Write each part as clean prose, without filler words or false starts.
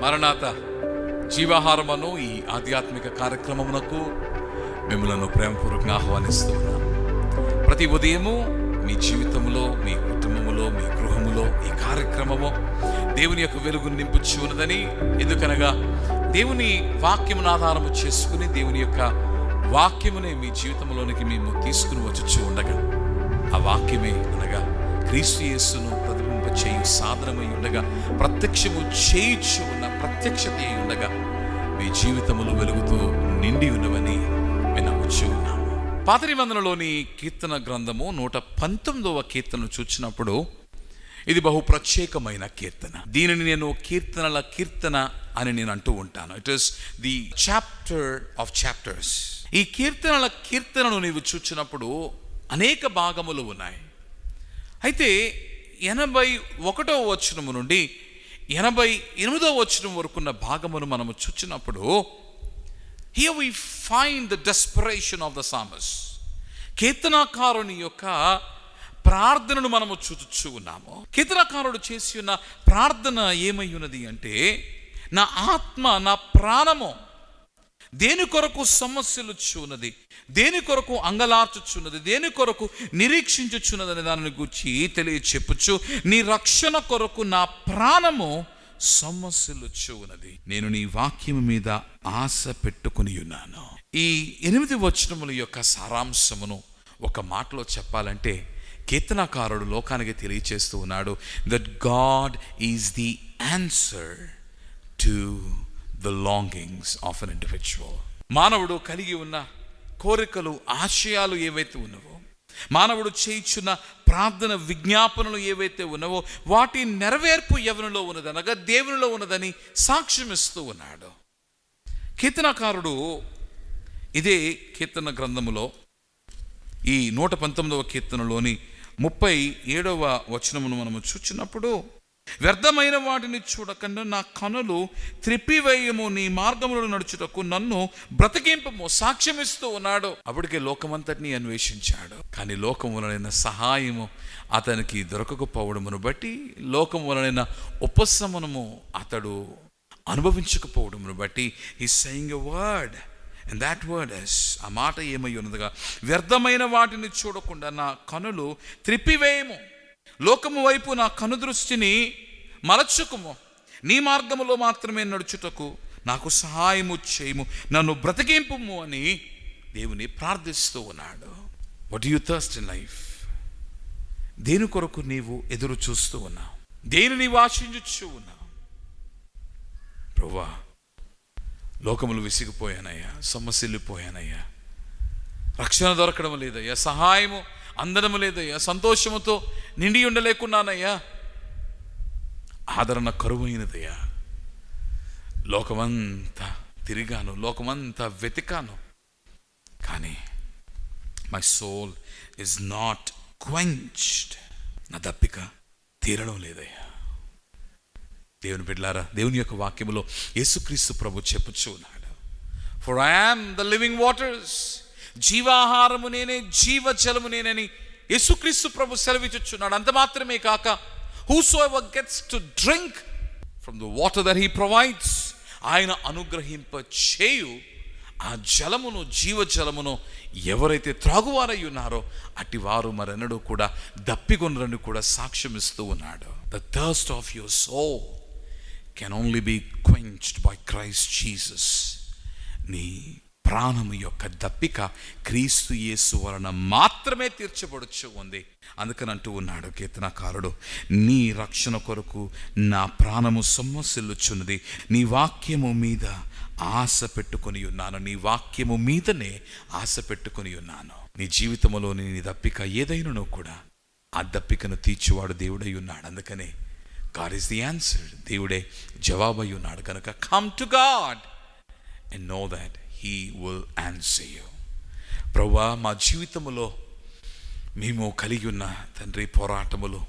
మరణాత జీవాహారమను ఈ ఆధ్యాత్మిక కార్యక్రమమునకు మిమ్మల్ని ప్రేమపూర్వకంగా ఆహ్వానిస్తూ ఉన్నాం. ప్రతి ఉదయము మీ జీవితంలో, మీ కుటుంబములో, మీ గృహములో ఈ కార్యక్రమము దేవుని యొక్క వెలుగును నింపుచు ఉన్నదని, ఎందుకనగా దేవుని వాక్యమును ఆధారము చేసుకుని దేవుని యొక్క వాక్యమునే మీ జీవితంలోనికి మేము తీసుకుని వచ్చుచూ ఉండగా, ఆ వాక్యమే అనగా క్రీస్తు యేసును ప్రతిబింబ చేయు సాధనమై ఉండగా, ప్రత్యక్షము చేయుచు ఉన్న ప్రత్యక్షత అయి ఉండగా మీ జీవితములు వెలుగుతూ నిండి ఉన్నవని మేము నమ్ముచూ ఉన్నాము. పాత నిబంధనలోని కీర్తన గ్రంథము 119వ కీర్తనను చూచినప్పుడు ఇది బహు ప్రత్యేకమైన కీర్తన. దీనిని నేను కీర్తనల కీర్తన అని నేను అంటూ ఉంటాను. It is the chapter of chapters. ఈ కీర్తనల కీర్తనను నీవు చూచినప్పుడు అనేక భాగములు ఉన్నాయి. అయితే 81వ వచనము నుండి 88వ వచనం వరకున్న భాగమును మనము చూచినప్పుడు here we find the desperation of the psalmist. కీర్తనాకారుని యొక్క ప్రార్థనను మనము చూచు ఉన్నాము. కీర్తనాకారుడు చేసి ఉన్న ప్రార్థన ఏమై ఉన్నది అంటే, నా ఆత్మ, నా ప్రాణము దేని కొరకు సమస్యలుచున్నది, దేని కొరకు అంగలార్చుచున్నది, దేని కొరకు నిరీక్షించుచున్నది అనే దానిని గురించి తెలియచెప్పుచు, నీ రక్షణ కొరకు నా ప్రాణము సమస్యలుచు ఉన్నది, నేను నీ వాక్యము మీద ఆశ పెట్టుకుని ఉన్నాను. ఈ 8 వచనముల యొక్క సారాంశమును ఒక మాటలో చెప్పాలంటే, కీర్తనకారుడు లోకానికి తెలియచేస్తూ ఉన్నాడు that God is the answer to the longings of an individual. మానవుడు కలిగి ఉన్న కోరికలు, ఆశయాలు ఏవైతే ఉన్నవో, మానవుడు చేయుచున్న ప్రార్థన విజ్ఞాపనలు ఏవైతే ఉన్నవో, వాటి నెరవేర్పు ఎవరిలో ఉన్నదనగా దేవునిలో ఉన్నదని సాక్ష్యం ఇస్తూ ఉన్నాడు. కీర్తనకారుడు ఇదే కీర్తన గ్రంథములో ఈ 119వ కీర్తనలోని 37వ వచనమును మనము చూచినప్పుడు, వ్యర్థమైన వాటిని చూడకుండా నా కనులు త్రిప్పివేయము, నీ మార్గములను నడుచుటకు నన్ను బ్రతికింపము సాక్ష్యమిస్తూ ఉన్నాడు. అప్పటికే లోకమంతటిని అన్వేషించాడు, కానీ లోకం వలన సహాయము అతనికి దొరకకపోవడమును బట్టి, లోకం వలన ఉపశమనము అతడు అనుభవించకపోవడమును బట్టి he's saying a word, and that word is, ఆ మాట ఏమై ఉన్నదిగా, వ్యర్థమైన వాటిని చూడకుండా నా కనులు త్రిప్పివేయము, లోకము వైపు నా కనుదృష్టిని మరచుకుము, నీ మార్గములో మాత్రమే నడుచుటకు నాకు సహాయము చేయము, నన్ను బ్రతికింపుము అని దేవుని ప్రార్థిస్తూ ఉన్నాడు. What do you thirst in life? దేని కొరకు నీవు ఎదురు చూస్తూ ఉన్నావు? దేనిని ఆశించుచూ ఉన్నావు? ప్రభువా, లోకములు విసిగిపోయానయ్యా, సమస్యలిపోయానయ్యా, రక్షణ దొరకడం లేదయ్యా, సహాయము అందడము లేదయ్యా, సంతోషముతో నిండి ఉండలేకున్నానయ్యా, ఆదరణ కరువైనదయ్యా, లోకమంతా తిరిగాను, లోకమంతా వెతికాను, కానీ my soul is not quenched, నా దప్పిక తీరడం లేదయ్యా. దేవుని బిడ్డలారా, దేవుని యొక్క వాక్యములో యేసుక్రీస్తు ప్రభు చెప్పుచూ ఉన్నాడు, for I am the living waters, జీవాహారము నేనే, జీవజలము నేనని యేసుక్రీస్తు ప్రభు సెలవిచ్చుచున్నాడు. అంత మాత్రమే కాక, whosoever gets to drink from the water that he provides, ఆయన అనుగ్రహింప చేయు ఆ జలమును, జీవజలమును ఎవరైతే త్రాగువారై ఉన్నారో అట్టి వారు మరెన్నడూ కూడా దప్పికొనరని కూడా సాక్ష్యం ఇస్తూ ఉన్నాడు. The thirst of your soul can only be quenched by Christ Jesus. నీ ప్రాణము యొక్క దప్పిక క్రీస్తు యేసు వలన మాత్రమే తీర్చబడుచు ఉంది. అందుకని అంటూ ఉన్నాడు కీర్తనకారుడు, నీ రక్షణ కొరకు నా ప్రాణము సొమ్మసిల్లుచున్నది, నీ వాక్యము మీద ఆశ పెట్టుకొని ఉన్నాను, నీ వాక్యము మీదనే ఆశ పెట్టుకొని ఉన్నాను. నీ జీవితంలోని నీ దప్పిక ఏదైనానో కూడా ఆ దప్పికను తీర్చువాడు దేవుడై ఉన్నాడు. అందుకనే గాడ్ ఈస్ ది ఆన్సర్, దేవుడే జవాబై ఉన్నాడు. కనుక come to God and know that He will answer you. ప్రభువా, మా జీవితములో మేము కలిగి ఉన్న తండ్రి పోరాటములు,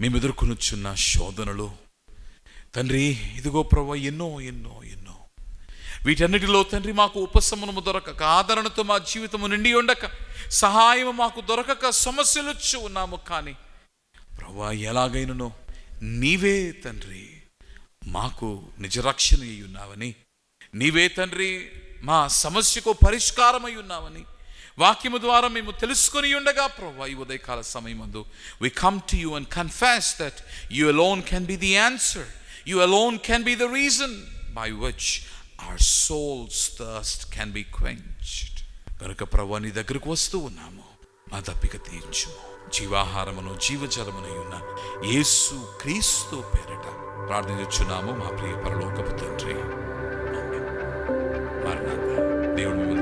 మేము ఎదుర్కొనుచున్న శోధనలు తండ్రి, ఇదిగో ప్రభువా, ఎన్నో ఎన్నో ఎన్నో వీటన్నిటిలో తండ్రి మాకు ఉపశమనము దొరకక, ఆదరణతో మా జీవితము నిండి ఉండక, సహాయము మాకు దొరకక సమస్యలుచ్చు ఉన్నాము. కానీ ప్రభువా, ఎలాగైనను నీవే తండ్రి మాకు నిజరక్షణ అయి ఉన్నావని, నీవే తండ్రి మా సమస్యకు పరిష్కారమై ఉన్నావని వాక్యము ద్వారా మేము తెలుసుకొని ఉండగా ప్రభువా, ఈ ఉదయకాల సమయమందు we come to you and confess that you alone can be the answer, you alone can be the reason by which our soul's thirst can be quenched. కనుక ప్రభువా, నీ దగ్గరకు వస్తూ ఉన్నాము, మా దప్పిక తీర్చుము. జీవాహారమును జీవజలమునై ఉన్న యేసు క్రీస్తు పేరిట ప్రార్థించుచున్నాము మా ప్రియ పరలోకపు తండ్రి. ఆమేన్. మరణాత. దేవుడు